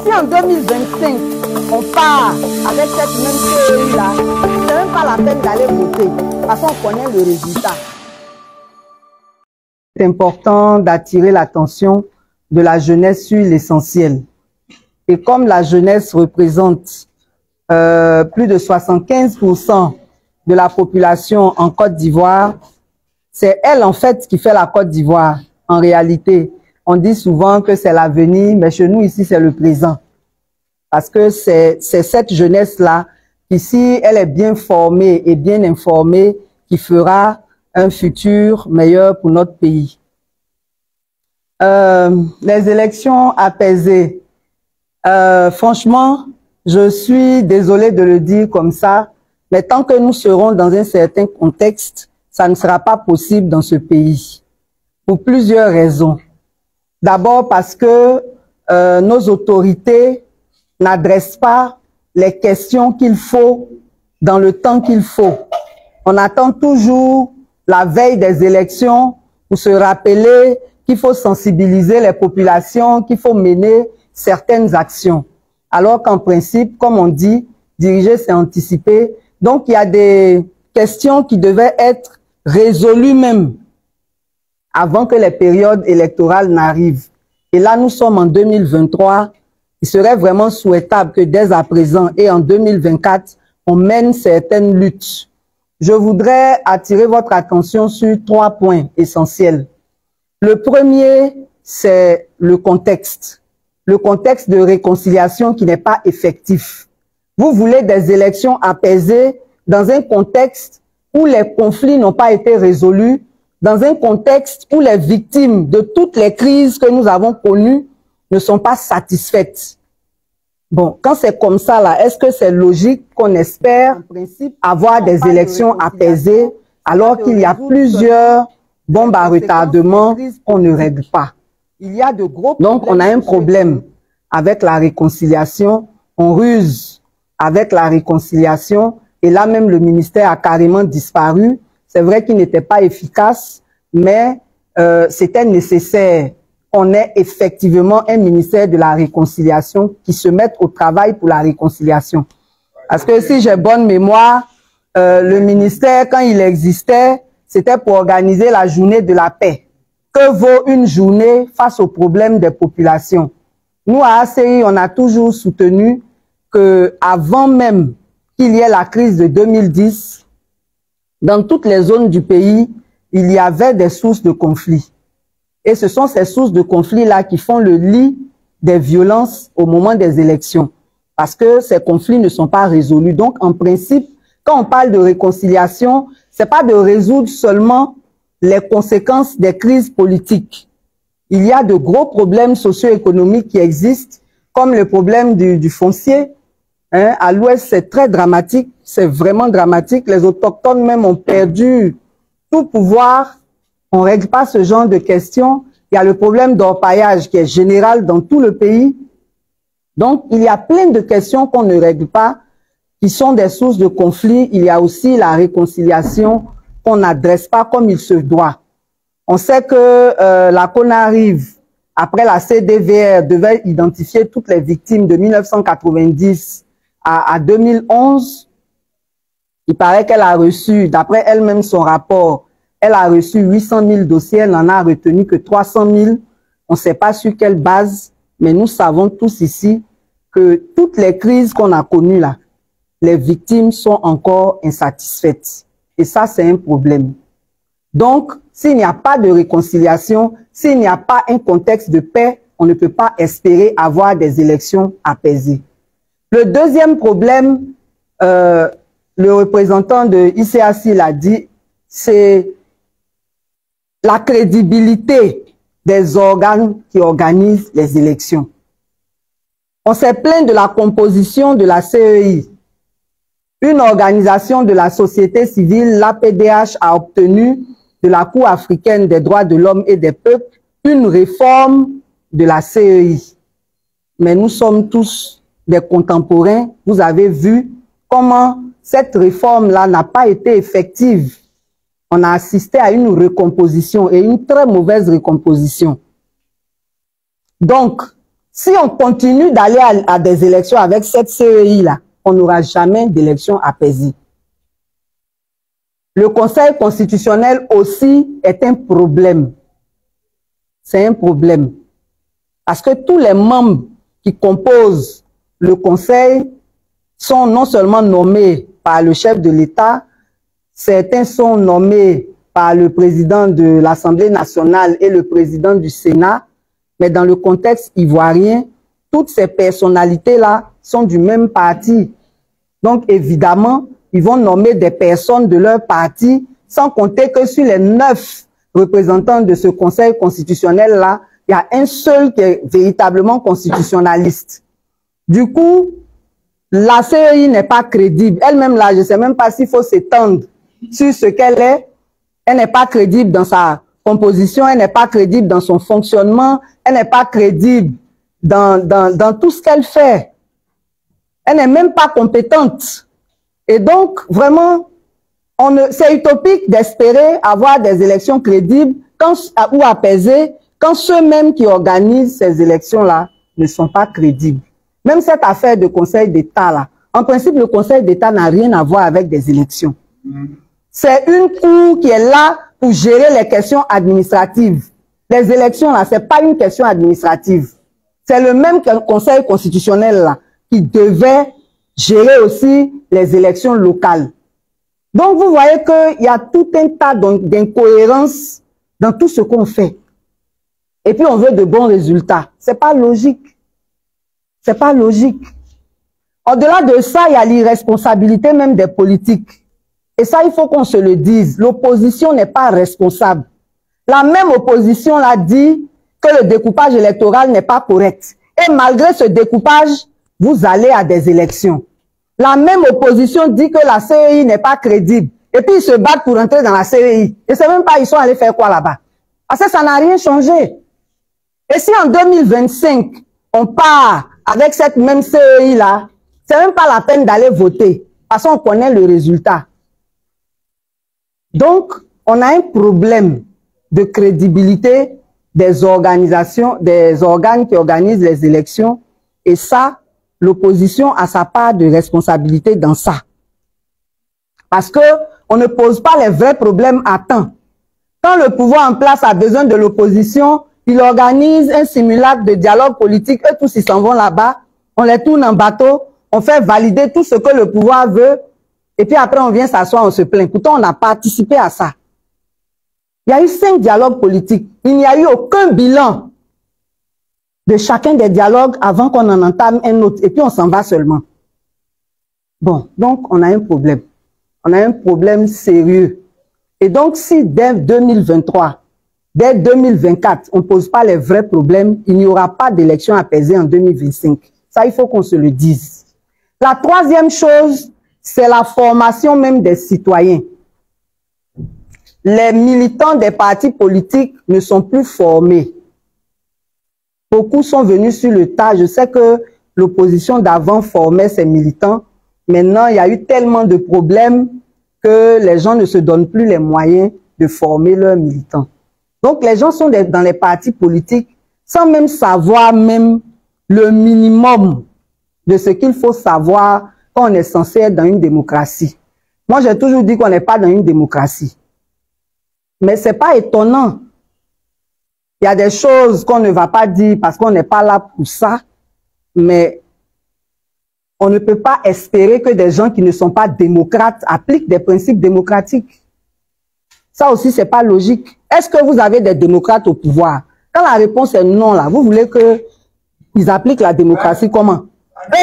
si en 2025, on part avec cette même CEI-là, ce n'est même pas la peine d'aller voter, parce qu'on connaît le résultat. C'est important d'attirer l'attention de la jeunesse sur l'essentiel. Et comme la jeunesse représente plus de 75% de la population en Côte d'Ivoire, c'est elle en fait qui fait la Côte d'Ivoire. En réalité, on dit souvent que c'est l'avenir, mais chez nous ici c'est le présent. Parce que c'est cette jeunesse-là qui, si elle est bien formée et bien informée, qui fera un futur meilleur pour notre pays. Les élections apaisées. Franchement, je suis désolée de le dire comme ça, mais tant que nous serons dans un certain contexte, ça ne sera pas possible dans ce pays. Pour plusieurs raisons. D'abord parce que nos autorités n'adressent pas les questions qu'il faut dans le temps qu'il faut. On attend toujours la veille des élections pour se rappeler qu'il faut sensibiliser les populations, qu'il faut mener certaines actions. Alors qu'en principe, comme on dit, diriger c'est anticiper. Donc il y a des questions qui devaient être résolues même avant que les périodes électorales n'arrivent. Et là, nous sommes en 2023. Il serait vraiment souhaitable que dès à présent et en 2024, on mène certaines luttes. Je voudrais attirer votre attention sur 3 points essentiels. Le premier, c'est le contexte. Le contexte de réconciliation qui n'est pas effectif. Vous voulez des élections apaisées dans un contexte où les conflits n'ont pas été résolus, dans un contexte où les victimes de toutes les crises que nous avons connues ne sont pas satisfaites. Bon, quand c'est comme ça, là, est-ce que c'est logique qu'on espère, en principe, avoir des élections apaisées alors qu'il y a plusieurs bombes à retardement qu'on ne règle pas? Il y a de gros Donc, on a un problème avec la réconciliation, on ruse avec la réconciliation, et là même le ministère a carrément disparu. C'est vrai qu'il n'était pas efficace, mais c'était nécessaire qu'on ait effectivement un ministère de la réconciliation qui se mette au travail pour la réconciliation. Parce que si j'ai bonne mémoire, le ministère, quand il existait, c'était pour organiser la journée de la paix. Que vaut une journée face aux problèmes des populations? Nous, à ACI, on a toujours soutenu que avant même qu'il y ait la crise de 2010, dans toutes les zones du pays, il y avait des sources de conflits. Et ce sont ces sources de conflits-là qui font le lit des violences au moment des élections. Parce que ces conflits ne sont pas résolus. Donc, en principe, quand on parle de réconciliation, c'est pas de résoudre seulement les conséquences des crises politiques. Il y a de gros problèmes socio-économiques qui existent, comme le problème du foncier. À l'ouest, c'est très dramatique, c'est vraiment dramatique. Les autochtones même ont perdu tout pouvoir. On ne règle pas ce genre de questions. Il y a le problème d'orpaillage qui est général dans tout le pays. Donc, il y a plein de questions qu'on ne règle pas, qui sont des sources de conflits. Il y a aussi la réconciliation qu'on n'adresse pas comme il se doit. On sait que la CONARIV, après la CDVR, devait identifier toutes les victimes de 1990 à 2011. Il paraît qu'elle a reçu, d'après elle-même son rapport, elle a reçu 800 000 dossiers, elle n'en a retenu que 300 000. On ne sait pas sur quelle base, mais nous savons tous ici que toutes les crises qu'on a connues là, les victimes sont encore insatisfaites. Et ça, c'est un problème. Donc, s'il n'y a pas de réconciliation, s'il n'y a pas un contexte de paix, on ne peut pas espérer avoir des élections apaisées. Le deuxième problème, le représentant de ICAC l'a dit, c'est la crédibilité des organes qui organisent les élections. On s'est plaint de la composition de la CEI. Une organisation de la société civile, l'APDH, a obtenu de la Cour africaine des droits de l'homme et des peuples une réforme de la CEI. Mais nous sommes tous des contemporains. Vous avez vu comment cette réforme-là n'a pas été effective. On a assisté à une recomposition et une très mauvaise recomposition. Donc, Si on continue d'aller à des élections avec cette CEI-là, on n'aura jamais d'élections apaisées. Le Conseil constitutionnel aussi est un problème. C'est un problème. Parce que tous les membres qui composent le Conseil sont non seulement nommés par le chef de l'État, certains sont nommés par le président de l'Assemblée nationale et le président du Sénat, mais dans le contexte ivoirien, toutes ces personnalités-là sont du même parti. Donc évidemment, ils vont nommer des personnes de leur parti, sans compter que sur les 9 représentants de ce Conseil constitutionnel-là, il y a un seul qui est véritablement constitutionnaliste. Du coup, la CEI n'est pas crédible. Elle-même là, je ne sais même pas s'il faut s'étendre sur ce qu'elle est. Elle n'est pas crédible dans sa composition, elle n'est pas crédible dans son fonctionnement, elle n'est pas crédible dans tout ce qu'elle fait. Elle n'est même pas compétente. Et donc, vraiment, c'est utopique d'espérer avoir des élections crédibles ou apaisées quand ceux-mêmes qui organisent ces élections-là ne sont pas crédibles. Même cette affaire de Conseil d'État, là, en principe, le Conseil d'État n'a rien à voir avec des élections. C'est une cour qui est là pour gérer les questions administratives. Les élections, là, c'est pas une question administrative. C'est le même Conseil constitutionnel, là, qui devait gérer aussi les élections locales. Donc, vous voyez qu'il y a tout un tas d'incohérences dans tout ce qu'on fait. Et puis, on veut de bons résultats. C'est pas logique. C'est pas logique. Au-delà de ça, il y a l'irresponsabilité même des politiques. Et ça, il faut qu'on se le dise. L'opposition n'est pas responsable. La même opposition l'a dit que le découpage électoral n'est pas correct. Et malgré ce découpage, vous allez à des élections. La même opposition dit que la CEI n'est pas crédible. Et puis ils se battent pour entrer dans la CEI. Je ne sais même pas ils sont allés faire quoi là-bas. Parce que ça n'a rien changé. Et si en 2025, on part avec cette même CEI-là, c'est même pas la peine d'aller voter. Parce qu'on connaît le résultat. Donc, on a un problème de crédibilité des organisations, des organes qui organisent les élections. Et ça, l'opposition a sa part de responsabilité dans ça. Parce que on ne pose pas les vrais problèmes à temps. Quand le pouvoir en place a besoin de l'opposition, il organise un simulacre de dialogue politique. Eux tous, ils s'en vont là-bas. On les tourne en bateau. On fait valider tout ce que le pouvoir veut. Et puis après, on vient s'asseoir, on se plaint. Pourtant, on a participé à ça. Il y a eu 5 dialogues politiques. Il n'y a eu aucun bilan de chacun des dialogues avant qu'on en entame un autre. Et puis, on s'en va seulement. Bon, donc, on a un problème. On a un problème sérieux. Et donc, si dès 2023, dès 2024, on ne pose pas les vrais problèmes, il n'y aura pas d'élection apaisée en 2025. Ça, il faut qu'on se le dise. La troisième chose, c'est la formation même des citoyens. Les militants des partis politiques ne sont plus formés. Beaucoup sont venus sur le tas. Je sais que l'opposition d'avant formait ses militants. Maintenant, il y a eu tellement de problèmes que les gens ne se donnent plus les moyens de former leurs militants. Donc, les gens sont dans les partis politiques sans même savoir même le minimum de ce qu'il faut savoir quand on est censé être dans une démocratie. Moi, j'ai toujours dit qu'on n'est pas dans une démocratie. Mais ce n'est pas étonnant. Il y a des choses qu'on ne va pas dire parce qu'on n'est pas là pour ça. Mais on ne peut pas espérer que des gens qui ne sont pas démocrates appliquent des principes démocratiques. Ça aussi, c'est pas logique. Est-ce que vous avez des démocrates au pouvoir? Quand la réponse est non, là, vous voulez qu'ils appliquent la démocratie comment?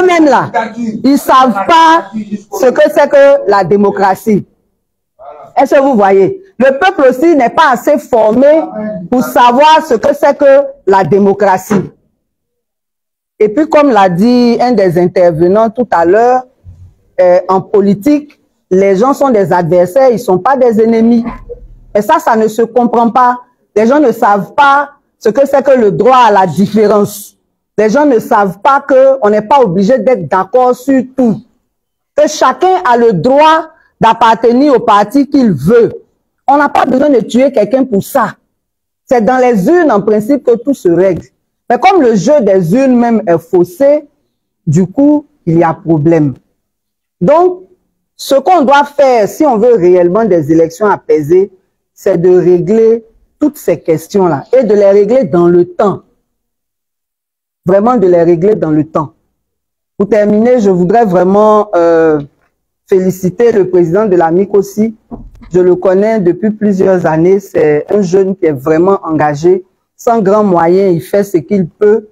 Eux-mêmes, là, ils ne savent pas ce que c'est que la démocratie. Est-ce que vous voyez? Le peuple aussi n'est pas assez formé pour savoir ce que c'est que la démocratie. Et puis, comme l'a dit un des intervenants tout à l'heure, en politique, les gens sont des adversaires, ils ne sont pas des ennemis. Et ça ne se comprend pas. Les gens ne savent pas ce que c'est que le droit à la différence. Les gens ne savent pas qu'on n'est pas obligé d'être d'accord sur tout. Que chacun a le droit d'appartenir au parti qu'il veut. On n'a pas besoin de tuer quelqu'un pour ça. C'est dans les urnes, en principe, que tout se règle. Mais comme le jeu des urnes même est faussé, du coup, il y a problème. Donc, ce qu'on doit faire, si on veut réellement des élections apaisées, c'est de régler toutes ces questions-là et de les régler dans le temps. Vraiment de les régler dans le temps. Pour terminer, je voudrais vraiment féliciter le président de l'AMIC aussi. Je le connais depuis plusieurs années. C'est un jeune qui est vraiment engagé. Sans grands moyens, il fait ce qu'il peut.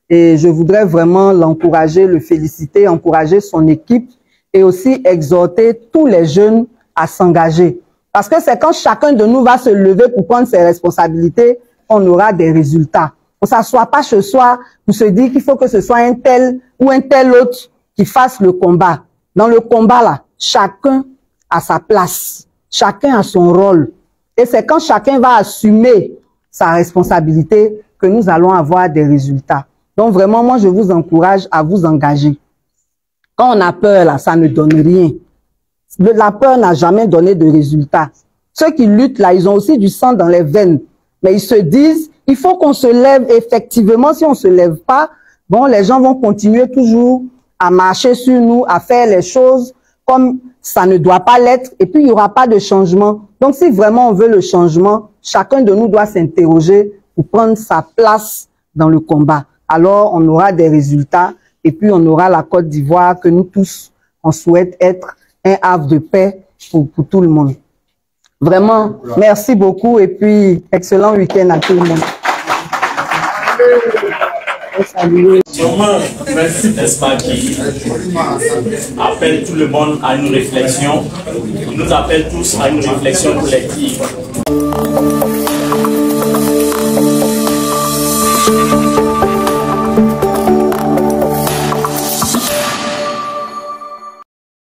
Et je voudrais vraiment l'encourager, le féliciter, encourager son équipe et aussi exhorter tous les jeunes à s'engager. Parce que c'est quand chacun de nous va se lever pour prendre ses responsabilités, on aura des résultats. On ne s'assoit pas ce soir pour se dire qu'il faut que ce soit un tel ou un tel autre qui fasse le combat. Dans le combat, là, chacun a sa place. Chacun a son rôle. Et c'est quand chacun va assumer sa responsabilité que nous allons avoir des résultats. Donc vraiment, moi, je vous encourage à vous engager. Quand on a peur, là, ça ne donne rien. La peur n'a jamais donné de résultat. Ceux qui luttent, là, ils ont aussi du sang dans les veines. Mais ils se disent, il faut qu'on se lève effectivement. Si on ne se lève pas, bon, les gens vont continuer toujours à marcher sur nous, à faire les choses comme ça ne doit pas l'être. Et puis, il n'y aura pas de changement. Donc, si vraiment on veut le changement, chacun de nous doit s'interroger pour prendre sa place dans le combat. Alors, on aura des résultats et puis on aura la Côte d'Ivoire que nous tous, on souhaite être un havre de paix pour tout le monde. Vraiment, merci beaucoup et puis excellent week-end à tout le monde. Salut. Merci, n'est-ce pas, qui appelle tout le monde à une réflexion. Il nous appelle tous à une réflexion collective.